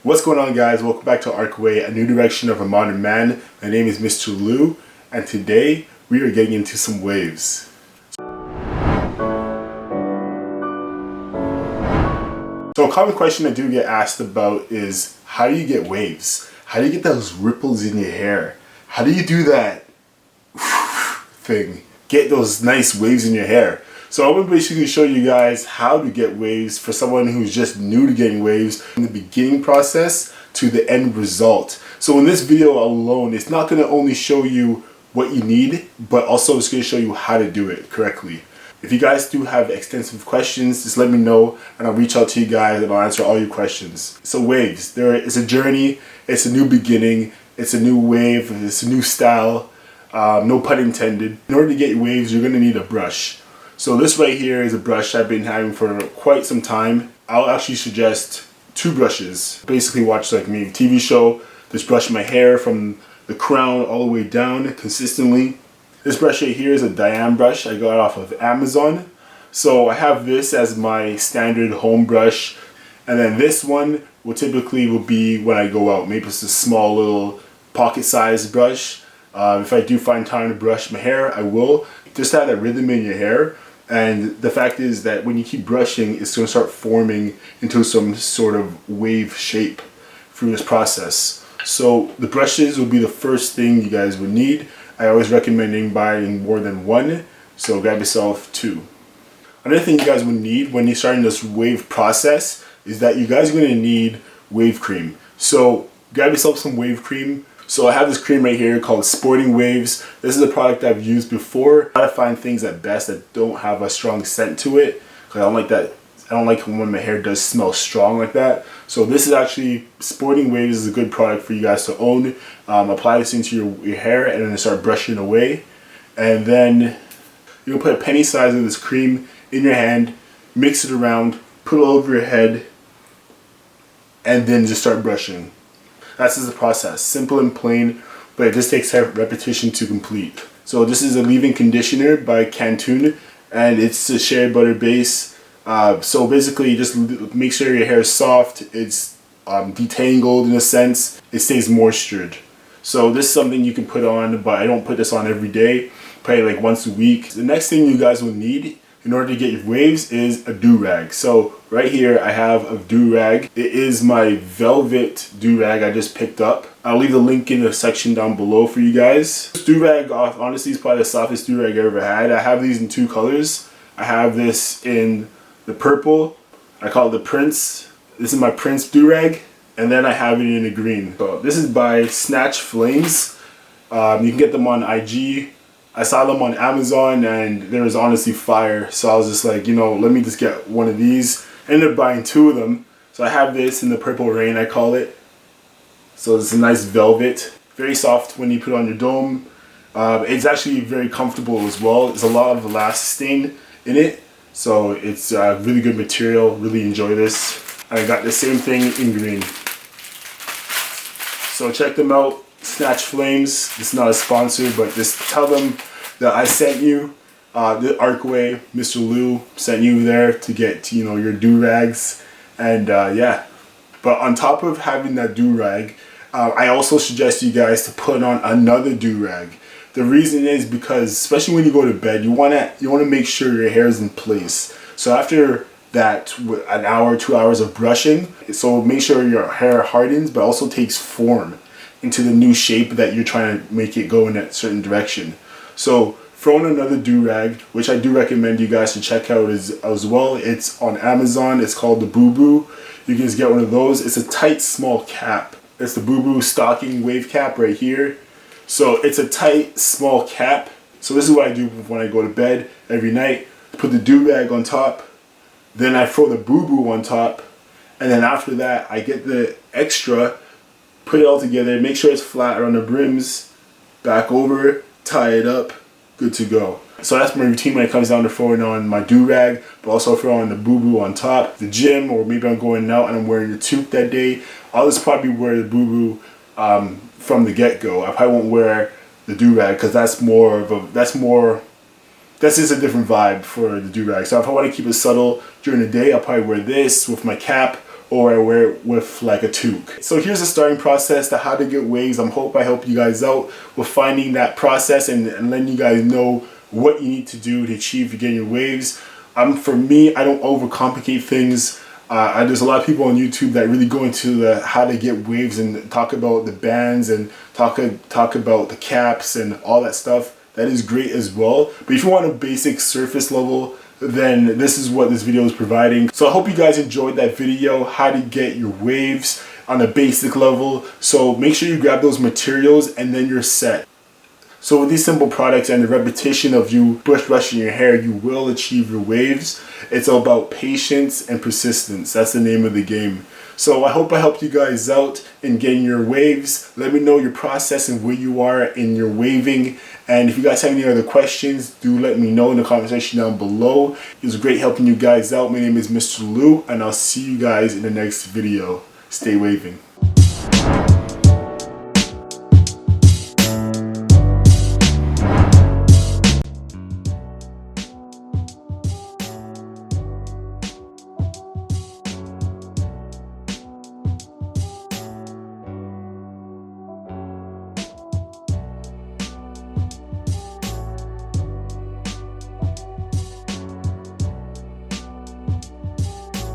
What's going on, guys? Welcome back to Arccway, a new direction of a modern man. My name is Mr. Lou, and today we are getting into some waves. So a common question I do get asked about is, how do you get waves? How do you get those ripples in your hair? How do you do that thing? Get those nice waves in your hair. So I'm going to basically show you guys how to get waves for someone who's just new to getting waves, from the beginning process to the end result. So in this video alone, it's not going to only show you what you need, but also it's going to show you how to do it correctly. If you guys do have extensive questions, just let me know and I'll reach out to you guys and I'll answer all your questions. So waves, there is a journey, it's a new beginning, it's a new wave, it's a new style, no pun intended. In order to get waves, you're going to need a brush. So this right here is a brush I've been having for quite some time. I'll actually suggest two brushes. Basically watch like me TV show, just brush my hair from the crown all the way down consistently. This brush right here is a Diane brush I got off of Amazon. So I have this as my standard home brush. And then this one will be when I go out. Maybe it's a small little pocket sized brush. If I do find time to brush my hair, I will. Just have that rhythm in your hair. And the fact is that when you keep brushing, it's going to start forming into some sort of wave shape through this process. So the brushes will be the first thing you guys would need. I always recommend buying more than one, so grab yourself two. Another thing you guys would need when you're starting this wave process is that you guys are going to need wave cream. So grab yourself some wave cream. So I have this cream right here called Sporting Waves. This is a product I've used before. I try to find things at best that don't have a strong scent to it, because I don't like that. I don't like when my hair does smell strong like that. So this is actually, Sporting Waves is a good product for you guys to own. Apply this into your hair and then start brushing away. And then you'll put a penny size of this cream in your hand, mix it around, put it over your head, and then just start brushing. That's just the process. Simple and plain, but it just takes repetition to complete. So this is a leave-in conditioner by Canton, and it's a shea butter base. So basically, just make sure your hair is soft, it's detangled in a sense, it stays moistured. So this is something you can put on, but I don't put this on every day, probably like once a week. The next thing you guys will need in order to get your waves is a do-rag. So right here I have a do-rag. It is my velvet do-rag I just picked up. I'll leave the link in the section down below for you guys. This do-rag honestly is probably the softest do-rag I ever had. I have these in two colors. I have this in the purple, I call it the Prince. This is my Prince do-rag, and then I have it in the green. So this is by Snatch Flames. You can get them on IG. I saw them on Amazon and they was honestly fire. So I was just like, you know, let me just get one of these. I ended up buying two of them. So I have this in the Purple Rain, I call it. So it's a nice velvet. Very soft when you put it on your dome. It's actually very comfortable as well. There's a lot of elastin in it. So it's a really good material. Really enjoy this. I got the same thing in green. So check them out. Snatch Flames. It's not a sponsor, but just tell them that I sent you. The Arccway, Mr. Lou sent you there to get, you know, your do-rags. And yeah. But on top of having that do-rag, I also suggest you guys to put on another do-rag. The reason is because, especially when you go to bed, you wanna make sure your hair is in place. So after that, an hour, 2 hours of brushing, so make sure your hair hardens, but also takes form into the new shape that you're trying to make it go in a certain direction. So throw in another do-rag, which I do recommend you guys to check out as well. It's on Amazon. It's called the Boo Boo. You can just get one of those. It's a tight, small cap. It's the Boo Boo stocking wave cap right here. So it's a tight, small cap. So this is what I do when I go to bed every night. Put the do-rag on top. Then I throw the Boo Boo on top. And then after that, I get the extra, put it all together, make sure it's flat around the brims, back over, tie it up, good to go. So that's my routine when it comes down to throwing on my do-rag, but also throwing the Boo Boo on top. The gym, or maybe I'm going out and I'm wearing the toque that day, I'll just probably wear the Boo Boo from the get-go. I probably won't wear the do-rag because that's just a different vibe for the do-rag. So if I want to keep it subtle during the day, I'll probably wear this with my cap, or I wear it with like a toque. So here's the starting process to how to get waves. I help you guys out with finding that process and letting you guys know what you need to do to achieve getting your waves. For me, I don't overcomplicate things. There's a lot of people on YouTube that really go into the how to get waves and talk about the bands and talk about the caps and all that stuff. That is great as well. But if you want a basic surface level, then this is what this video is providing. So I hope you guys enjoyed that video, how to get your waves on a basic level. So make sure you grab those materials and then you're set. So with these simple products and the repetition of you brushing your hair, you will achieve your waves. It's all about patience and persistence. That's the name of the game. So I hope I helped you guys out in getting your waves. Let me know your process and where you are in your waving. And if you guys have any other questions, do let me know in the comment section down below. It was great helping you guys out. My name is Mr. Lou, and I'll see you guys in the next video. Stay waving.